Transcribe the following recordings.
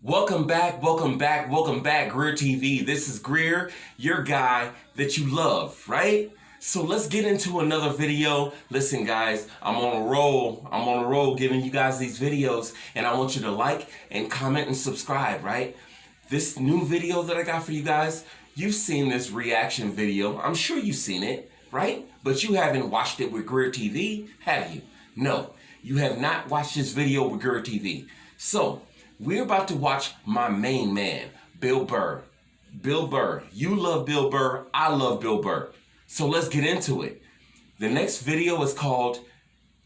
Welcome back, welcome back, welcome back, GREERTV. This is Greer, your guy that you love, right? So let's get into another video. Listen, guys, I'm on a roll giving you guys these videos, and I want you to like and comment and subscribe, right? This new video that I got for you guys, you've seen this reaction video. I'm sure you've seen it, right? But you haven't watched it with GREERTV, have you? No, you have not watched this video with GREERTV. So, we're about to watch my main man, Bill Burr. Bill Burr. You love Bill Burr. I love Bill Burr. So let's get into it. The next video is called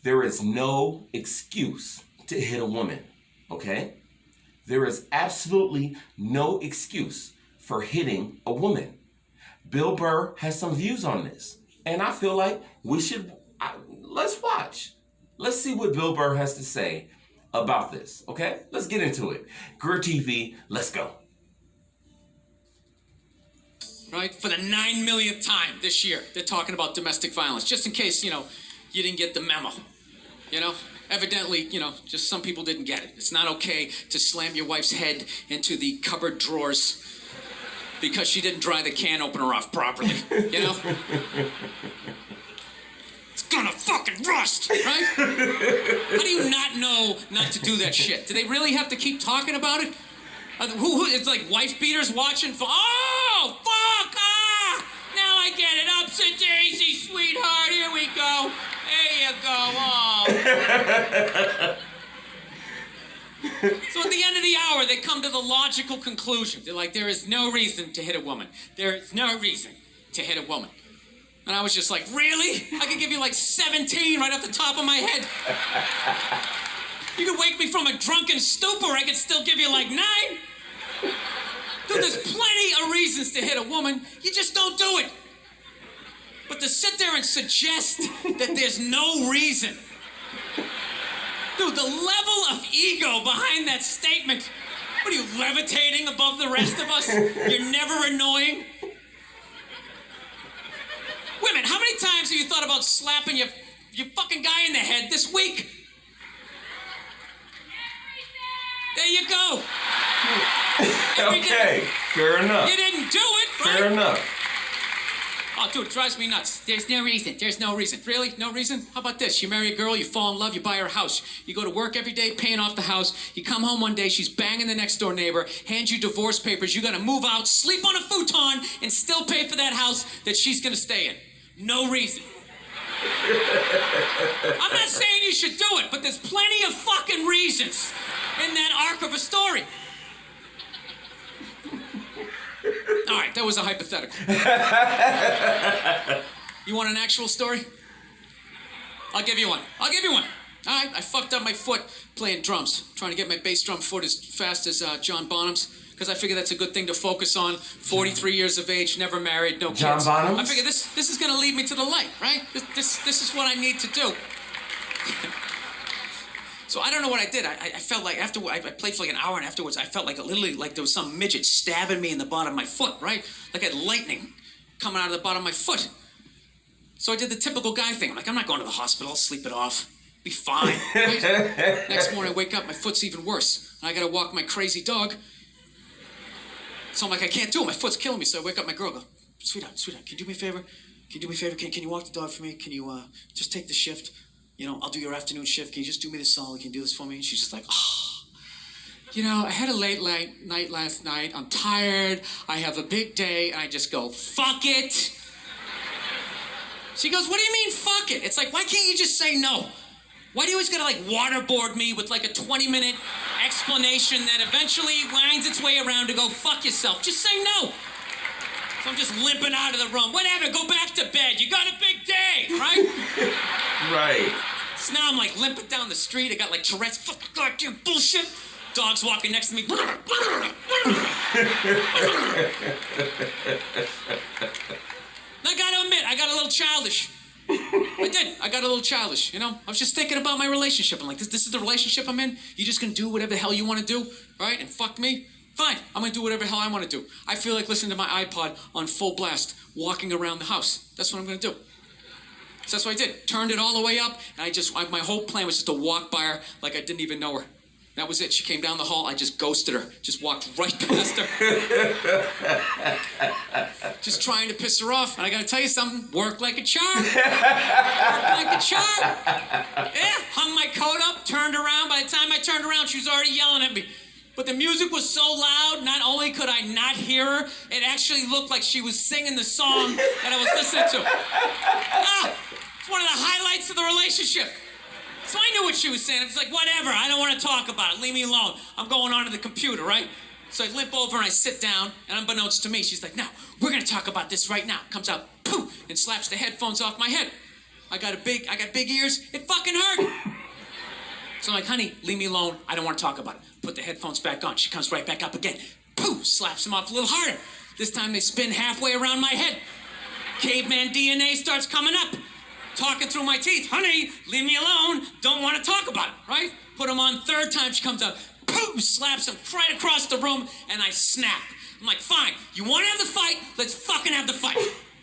There Is No Excuse to Hit a Woman. Okay? There is absolutely no excuse for hitting a woman. Bill Burr has some views on this. And I feel like we should, let's watch. Let's see what Bill Burr has to say about this, okay? Let's get into it. GREERTV, let's go. Right? For the 9 millionth time this year, they're talking about domestic violence. Just in case, you didn't get the memo. Evidently, just some people didn't get it. It's not okay to slam your wife's head into the cupboard drawers because she didn't dry the can opener off properly, It's gonna fucking rust, right? How do you not know not to do that shit? Do they really have to keep talking about it? It's like wife beaters watching for, oh, fuck, now I get it, ups and daisy, sweetheart, here we go. There you go, So at the end of the hour, they come to the logical conclusion. They're like, there is no reason to hit a woman. There is no reason to hit a woman. And I was just like, really? I could give you like 17 right off the top of my head. You could wake me from a drunken stupor, I could still give you like 9. Dude, there's plenty of reasons to hit a woman. You just don't do it. But to sit there and suggest that there's no reason. Dude, the level of ego behind that statement. What are you, levitating above the rest of us? You're never annoying? Women, how many times have you thought about slapping your fucking guy in the head this week? There you go. Okay, fair enough. You didn't do it, right? Fair enough. Oh, dude, it drives me nuts. There's no reason. There's no reason. Really? No reason? How about this? You marry a girl, you fall in love, you buy her a house. You go to work every day paying off the house. You come home one day, she's banging the next door neighbor, hands you divorce papers. You gotta move out, sleep on a futon, and still pay for that house that she's gonna stay in. No reason. I'm not saying you should do it, but there's plenty of fucking reasons in that arc of a story. All right, that was a hypothetical. You want an actual story? I'll give you one. All right, I fucked up my foot playing drums, trying to get my bass drum foot as fast as John Bonham's, because I figure that's a good thing to focus on. 43 years of age, never married, no kids. John Bonham? I figure this is going to lead me to the light, right? This is what I need to do. So I don't know what I did. I felt like after I played for like an hour, and afterwards I felt like literally like there was some midget stabbing me in the bottom of my foot, right? Like I had lightning coming out of the bottom of my foot. So I did the typical guy thing. I'm like, I'm not going to the hospital. I'll sleep it off. Be fine. Right? Next morning I wake up, my foot's even worse. And I got to walk my crazy dog. So I'm like, I can't do it. My foot's killing me. So I wake up my girl, go, sweetheart, can you do me a favor? Can you walk the dog for me? Can you just take the shift? I'll do your afternoon shift. Can you just do me this solid? Can you do this for me? And she's just like, I had a late night last night. I'm tired. I have a big day. And I just go, fuck it. She goes, what do you mean, fuck it? It's like, why can't you just say no? Why do you always gotta waterboard me with like a 20-minute explanation that eventually winds its way around to go, fuck yourself? Just say no. So I'm just limping out of the room. Whatever, go back to bed. You got a big day, right? Right. So now I'm like limping down the street. I got like Tourette's. Fucking goddamn bullshit. Dog's walking next to me. I gotta admit, I got a little childish. I did. I got a little childish, I was just thinking about my relationship. I'm like, this is the relationship I'm in? You just gonna do whatever the hell you want to do, right? And fuck me? Fine, I'm gonna do whatever the hell I want to do. I feel like listening to my iPod on full blast, walking around the house. That's what I'm gonna do. So that's what I did. Turned it all the way up, and my whole plan was just to walk by her like I didn't even know her. That was it. She came down the hall. I just ghosted her. Just walked right past her. Just trying to piss her off. And I got to tell you something. Worked like a charm. Worked like a charm. Yeah. Hung my coat up. Turned around. By the time I turned around, she was already yelling at me. But the music was so loud, not only could I not hear her, it actually looked like she was singing the song that I was listening to. It's one of the highlights of the relationship. So I knew what she was saying. I was like, whatever, I don't want to talk about it. Leave me alone. I'm going onto the computer, right? So I limp over and I sit down, and unbeknownst to me, she's like, no, we're going to talk about this right now. Comes out, poof, and slaps the headphones off my head. I got big ears. It fucking hurt. So I'm like, honey, leave me alone. I don't want to talk about it. Put the headphones back on. She comes right back up again. Poof, slaps them off a little harder. This time they spin halfway around my head. Caveman DNA starts coming up. Talking through my teeth. Honey, leave me alone. Don't want to talk about it, right? Put them on. Third time she comes up. Poof, slaps him right across the room, and I snap. I'm like, fine. You want to have the fight? Let's fucking have the fight.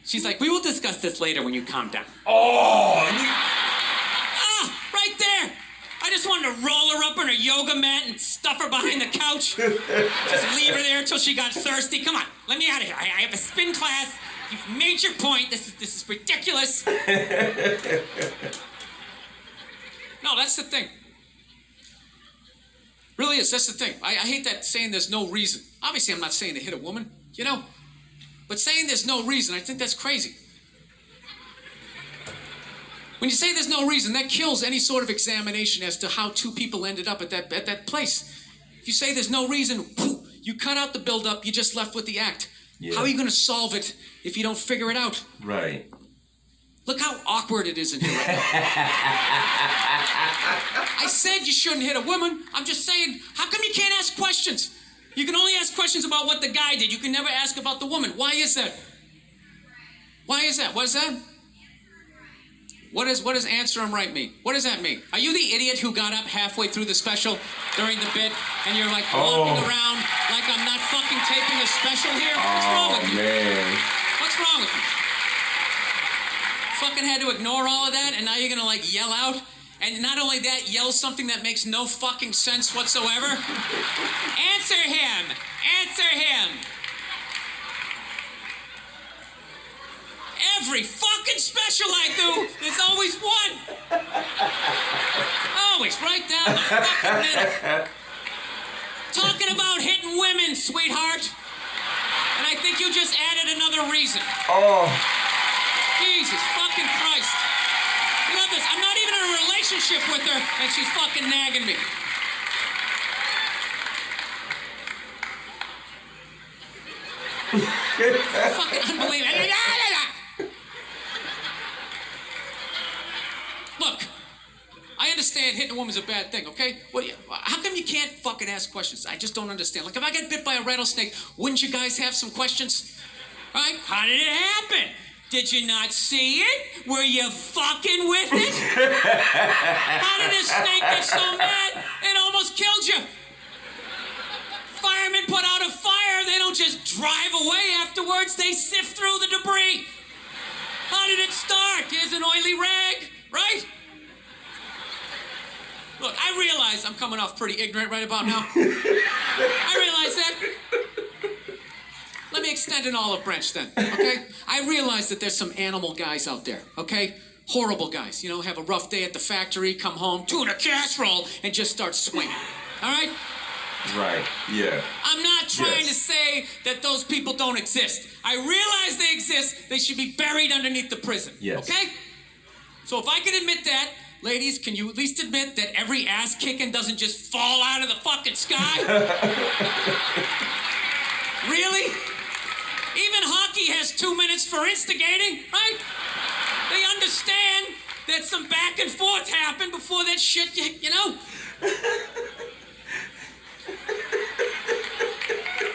She's like, we will discuss this later when you calm down. Right there. I just wanted to roll her up on her yoga mat and stuff her behind the couch. Just leave her there until she got thirsty. Come on, let me out of here. I have a spin class. You've made your point. This is ridiculous. No, that's the thing. Really is. That's the thing. I hate that saying there's no reason. Obviously, I'm not saying to hit a woman, you know. But saying there's no reason, I think that's crazy. When you say there's no reason, that kills any sort of examination as to how two people ended up at that place. If you say there's no reason, you cut out the build-up, you're just left with the act. Yeah. How are you going to solve it if you don't figure it out? Right. Look how awkward it is in here right now. I said you shouldn't hit a woman. I'm just saying, how come you can't ask questions? You can only ask questions about what the guy did. You can never ask about the woman. Why is that? Why is that? What is that? What does answer him right mean? What does that mean? Are you the idiot who got up halfway through the special during the bit and you're like walking around like I'm not fucking taping a special here? What's wrong with you? Man. What's wrong with you? Fucking had to ignore all of that and now you're gonna like yell out? And not only that, yell something that makes no fucking sense whatsoever? Answer him! Answer him! Every fucking special I do, there's always one. Always right down the fucking middle. Talking about hitting women, sweetheart. And I think you just added another reason. Oh. Jesus fucking Christ. You know this, I'm not even in a relationship with her, and she's fucking nagging me. Fucking unbelievable. Look, I understand hitting a woman's a bad thing, okay? How come you can't fucking ask questions? I just don't understand. Like, if I get bit by a rattlesnake, wouldn't you guys have some questions? Right? How did it happen? Did you not see it? Were you fucking with it? How did this snake get so mad it almost killed you? Firemen put out a fire. They don't just drive away afterwards. They sift through the debris. How did it start? Here's an oily rag. Right? Look, I realize I'm coming off pretty ignorant right about now. I realize that. Let me extend an olive branch then, okay? I realize that there's some animal guys out there, okay? Horrible guys, you know, have a rough day at the factory, come home, tuna casserole, and just start swinging, all right? Right, yeah. I'm not trying to say that those people don't exist. I realize they exist. They should be buried underneath the prison, okay? So if I can admit that, ladies, can you at least admit that every ass kicking doesn't just fall out of the fucking sky? Really? Even hockey has 2 minutes for instigating, right? They understand that some back and forth happened before that shit, you know?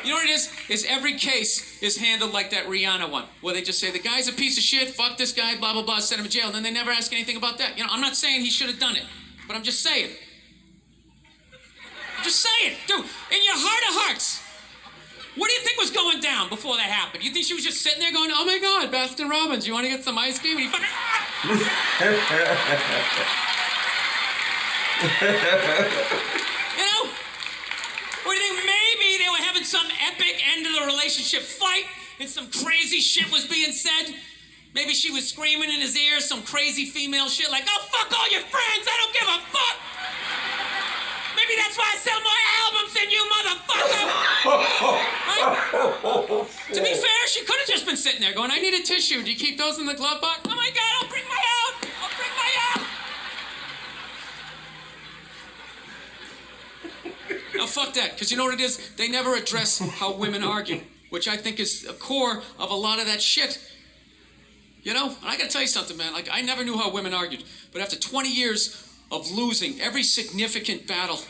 You know what it is every case is handled like that Rihanna one, where they just say, the guy's a piece of shit, fuck this guy, blah, blah, blah, send him to jail, and then they never ask anything about that. You know, I'm not saying he should have done it, but I'm just saying. Just saying. Dude, in your heart of hearts, what do you think was going down before that happened? You think she was just sitting there going, oh my God, Baskin Robbins, you want to get some ice cream? And he fucking... You know? had some epic end of the relationship fight and some crazy shit was being said. Maybe she was screaming in his ear some crazy female shit like, oh, fuck all your friends, I don't give a fuck. Maybe that's why I sell more albums than you, motherfucker. Right? To be fair, she could have just been sitting there going, I need a tissue. Do you keep those in the glove box? Oh my God, I'll bring my out. I'll bring my out. Now, fuck that, because you know what it is? They never address how women argue, which I think is a core of a lot of that shit. You know, and I gotta tell you something, man. Like, I never knew how women argued, but after 20 years of losing every significant battle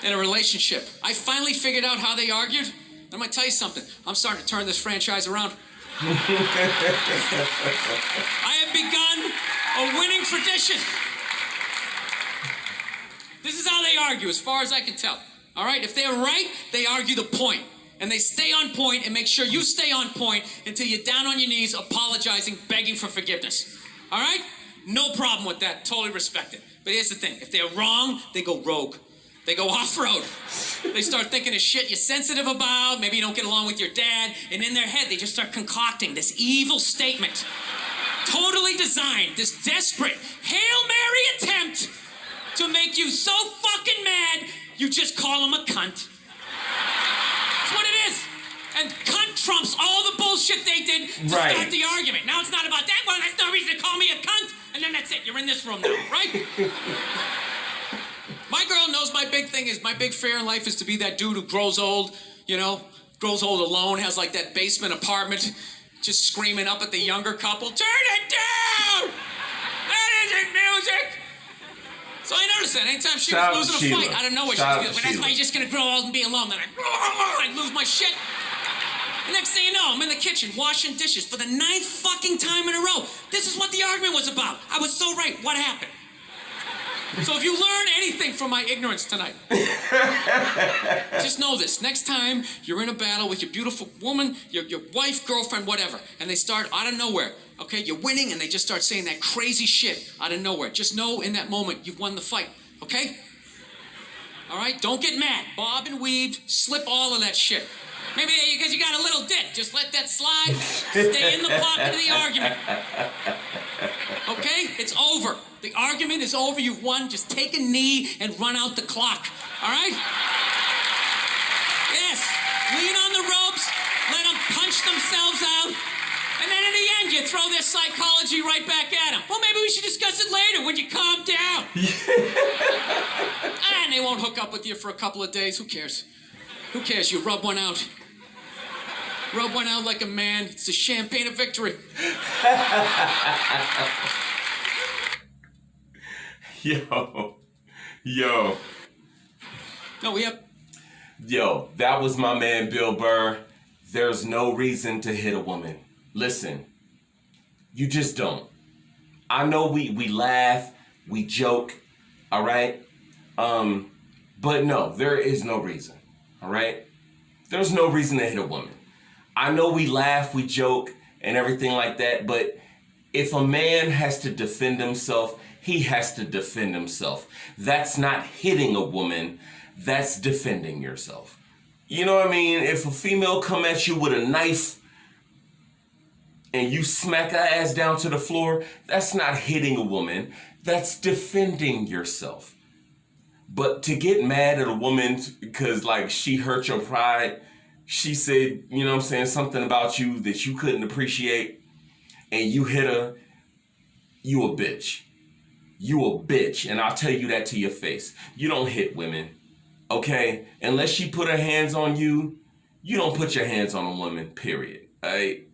in a relationship, I finally figured out how they argued. I'm gonna tell you something. I'm starting to turn this franchise around. I have begun a winning tradition. This is how they argue, as far as I can tell. All right? If they're right, they argue the point. And they stay on point and make sure you stay on point until you're down on your knees, apologizing, begging for forgiveness. All right? No problem with that. Totally respect it. But here's the thing. If they're wrong, they go rogue. They go off-road. They start thinking of shit you're sensitive about. Maybe you don't get along with your dad. And in their head, they just start concocting this evil statement. Totally designed. This desperate Hail Mary attempt to make you so fucking mad, you just call them a cunt. That's what it is. And cunt trumps all the bullshit they did to start the argument. Now it's not about that one. That's no reason to call me a cunt. And then that's it. You're in this room now, right? My girl knows my big thing is, my big fear in life is to be that dude who grows old, you know, grows old alone, has like that basement apartment, just screaming up at the younger couple, turn it down! That isn't music! So I noticed that anytime she was losing a fight, I don't know what she was doing. But that's why you're just gonna grow old and be alone. Then I'd lose my shit. The next thing you know, I'm in the kitchen washing dishes for the 9th fucking time in a row. This is what the argument was about. I was so right. What happened? So if you learn anything from my ignorance tonight, just know this. Next time you're in a battle with your beautiful woman, your wife, girlfriend, whatever, and they start out of nowhere, okay, you're winning, and they just start saying that crazy shit out of nowhere. Just know in that moment you've won the fight, okay? All right? Don't get mad. Bob and weave, slip all of that shit. Maybe because you got a little dick. Just let that slide. Stay in the pocket of the argument. Okay? It's over. The argument is over. You've won. Just take a knee and run out the clock. All right? Yes. Lean on the ropes. Let them punch themselves out. And then in the end, you throw their psychology right back at them. Well, maybe we should discuss it later when you calm down. And they won't hook up with you for a couple of days. Who cares? Who cares? You rub one out. Rub one out like a man. It's the champagne of victory. Yo. No, we have... Yo, that was my man, Bill Burr. There's no reason to hit a woman. Listen, you just don't. I know we laugh, we joke, all right? But no, there is no reason, all right? There's no reason to hit a woman. I know we laugh, we joke, and everything like that, but if a man has to defend himself, he has to defend himself. That's not hitting a woman, that's defending yourself. You know what I mean? If a female come at you with a knife and you smack her ass down to the floor, that's not hitting a woman, that's defending yourself. But to get mad at a woman because like she hurt your pride, she said, you know what I'm saying, something about you that you couldn't appreciate, and you hit her, you a bitch. You a bitch, and I'll tell you that to your face. You don't hit women, okay? Unless she put her hands on you, you don't put your hands on a woman, period, all right?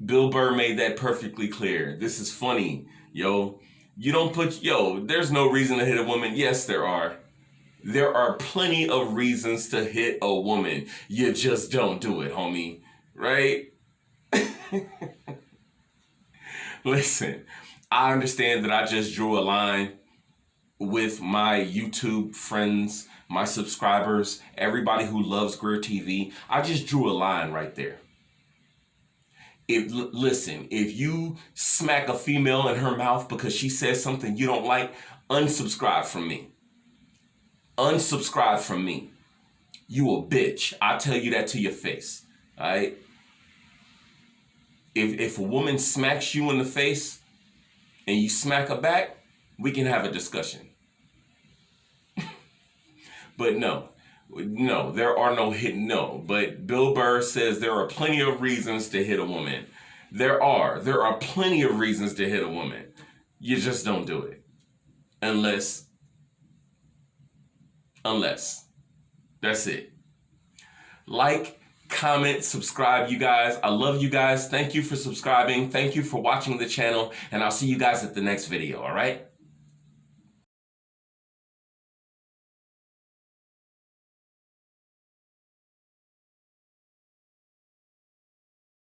Bill Burr made that perfectly clear. This is funny, yo. You don't put, there's no reason to hit a woman. Yes, there are. There are plenty of reasons to hit a woman. You just don't do it, homie. Right? Listen, I understand that I just drew a line with my YouTube friends, my subscribers, everybody who loves GREERTV. I just drew a line right there. Listen, if you smack a female in her mouth because she says something you don't like, unsubscribe from me. Unsubscribe from me. you a bitch. I'll tell you that to your face. All right? If a woman smacks you in the face and you smack her back, we can have a discussion. But no, there are no no. But Bill Burr says there are plenty of reasons to hit a woman. There are plenty of reasons to hit a woman. You just don't do it. Unless. That's it. Like, comment, subscribe, you guys. I love you guys. Thank you for subscribing. Thank you for watching the channel. And I'll see you guys at the next video, all right?